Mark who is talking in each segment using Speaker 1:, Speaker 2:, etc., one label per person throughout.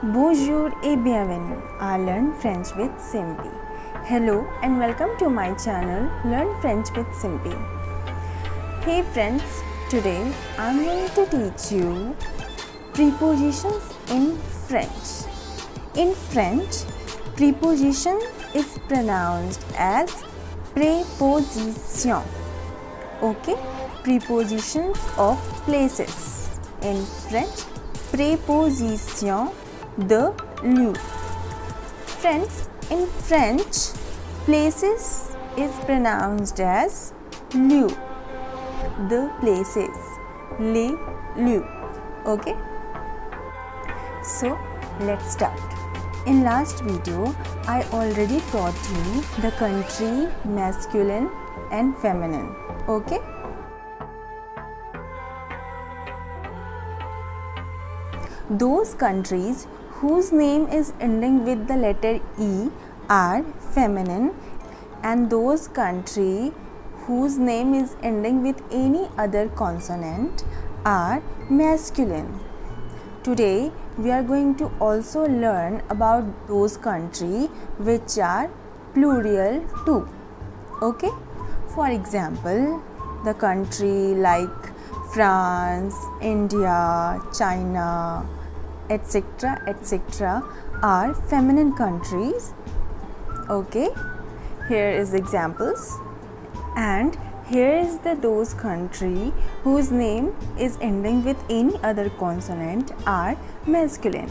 Speaker 1: Bonjour et bienvenue à Learn French with Simpy. Hello and welcome to my channel Learn French with Simpy. Hey friends, today I'm going to teach you prepositions in French. In French, preposition is pronounced as préposition. Okay, prepositions of places. In French, préposition de lieu. Friends, in French, places is pronounced as lieu. The places, les lieux. Okay, so let's start. In last video, I already taught you the country masculine and feminine. Okay, those countries whose name is ending with the letter E are feminine, and those country whose name is ending with any other consonant are masculine. Today we are going to also learn about those countries which are plural too. Okay, for example, the country like France, India, China, etc. etc. are feminine countries. Okay, here is examples, and here is those country whose name is ending with any other consonant are masculine.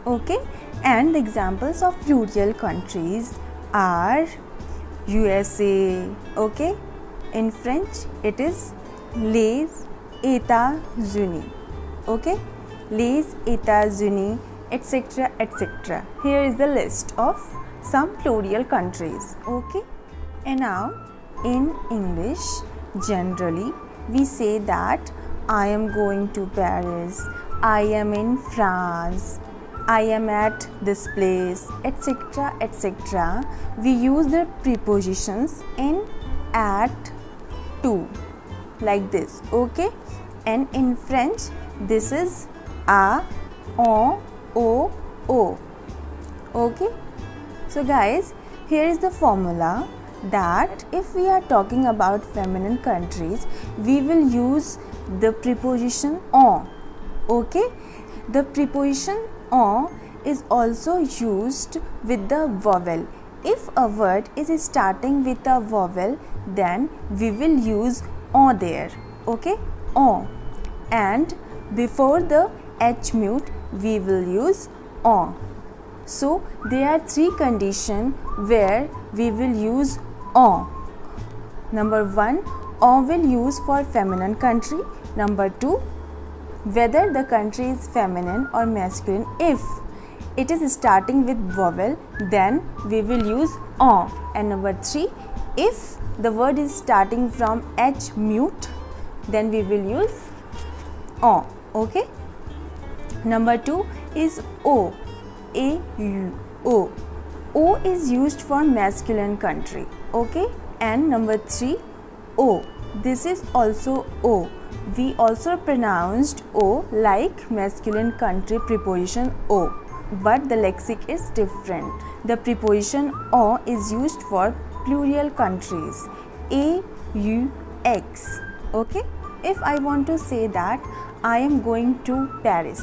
Speaker 1: Okay, and the examples of plural countries are USA. Okay, in French it is les États-Unis. Okay, les États-Unis, etc. etc. Here is the list of some plural countries. Okay, and now in English, generally we say that I am going to Paris, I am in France, I am at this place, etc. etc. We use the prepositions in, at, to, like this. Okay, and in French this is a, on, o. Okay, so guys, here is the formula that if we are talking about feminine countries, we will use the preposition on. Okay, the preposition on is also used with the vowel. If a word is starting with a vowel, then we will use on there. Okay, on, and before the H mute we will use on. So there are three conditions where we will use on. Number 1, on will use for feminine country. Number 2, whether the country is feminine or masculine. If it is starting with vowel, then we will use on. And number 3, if the word is starting from H mute, then we will use on. Okay, number 2 is O. O is used for masculine country. Okay, and number 3, O. This is also O. We also pronounced O like masculine country preposition O, but the lexic is different. The preposition O is used for plural countries, AUX. Okay, if I want to say that I am going to Paris,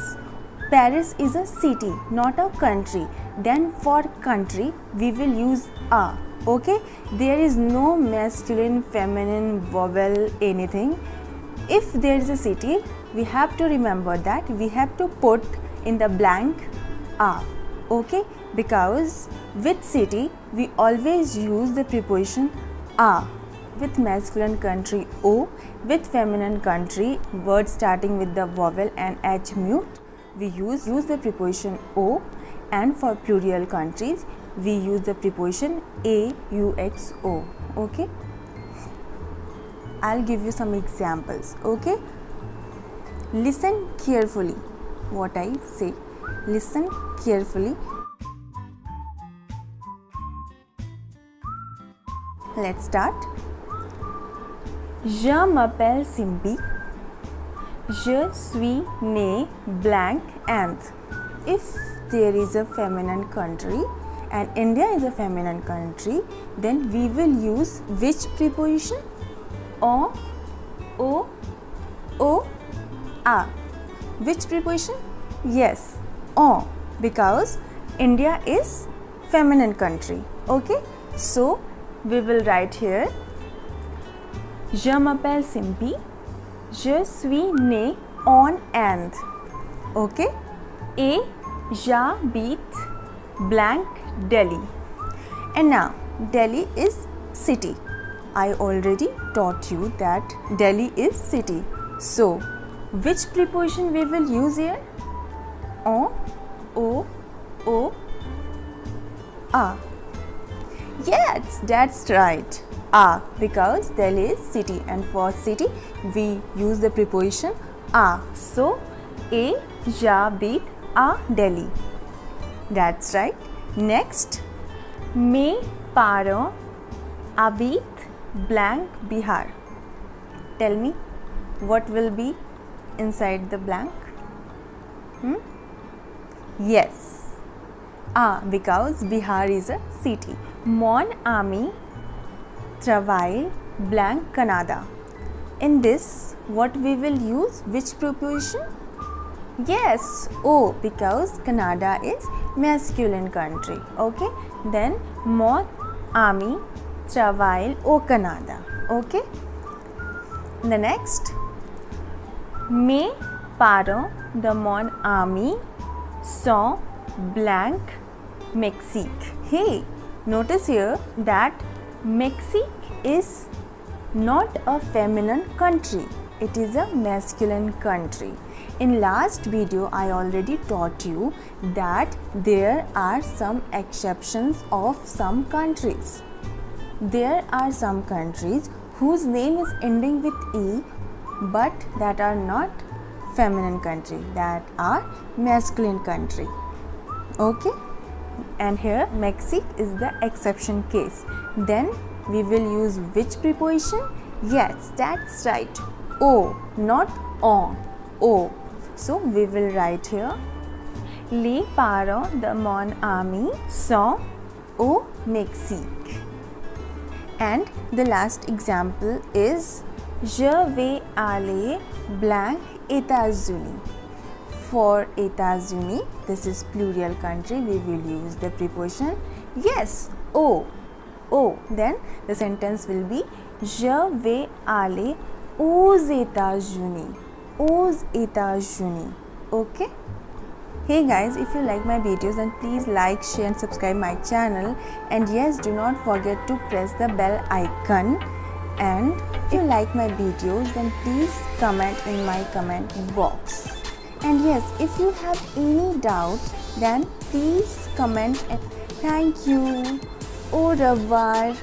Speaker 1: Paris is a city, not a country, then for country we will use a. Okay, there is no masculine, feminine, vowel, anything. If there is a city, we have to remember that we have to put in the blank a. Okay, because with city we always use the preposition a. With masculine country O, with feminine country word starting with the vowel and H mute, we use the preposition O, and for plural countries we use the preposition AUXO. Okay, I'll give you some examples. Okay, listen carefully what I say. Listen carefully. Let's start. Je m'appelle Simpy. Je suis né blank and. If there is a feminine country and India is a feminine country, then we will use which preposition? O, a. Which preposition? Yes, o, because India is feminine country. Okay, so we will write here, je m'appelle Simpi, je suis né on and. Okay, et j'habite blank Delhi. And now Delhi is city. I already taught you that Delhi is city. So which preposition we will use here? O, a. Yes, that's right. A, because Delhi is city, and for city we use the preposition a. So et j'habite à Delhi. That's right. Next, mes parents habitent blank Bihar. Tell me, what will be inside the blank? Yes, because Bihar is a city. Mon ami travaille blank Canada. In this, what we will use? Which preposition? Yes, O, because Canada is masculine country. Okay, then mon ami travaille au Canada. Okay, the next, mes parents de mon ami sont blank Mexique. Hey, notice here that Mexique is not a feminine country, it is a masculine country. In last video I already taught you that there are some exceptions of some countries. There are some countries whose name is ending with E but that are not feminine country, that are masculine country. Okay, and here Mexique is the exception case. Then we will use which preposition? Yes, that's right, O, not on, O. So we will write here, les parents de mon ami sont au Mexique. And the last example is, je vais aller blank États-Unis. For États-Unis, this is plural country, we will use the preposition yes, O. Then the sentence will be, je vais aller aux États-Unis. Aux États-Unis. Okay. Hey guys, if you like my videos, then please like, share and subscribe my channel. And yes, do not forget to press the bell icon. And if you like my videos, then please comment in my comment box. And yes, if you have any doubt, then please comment. And thank you. Au revoir.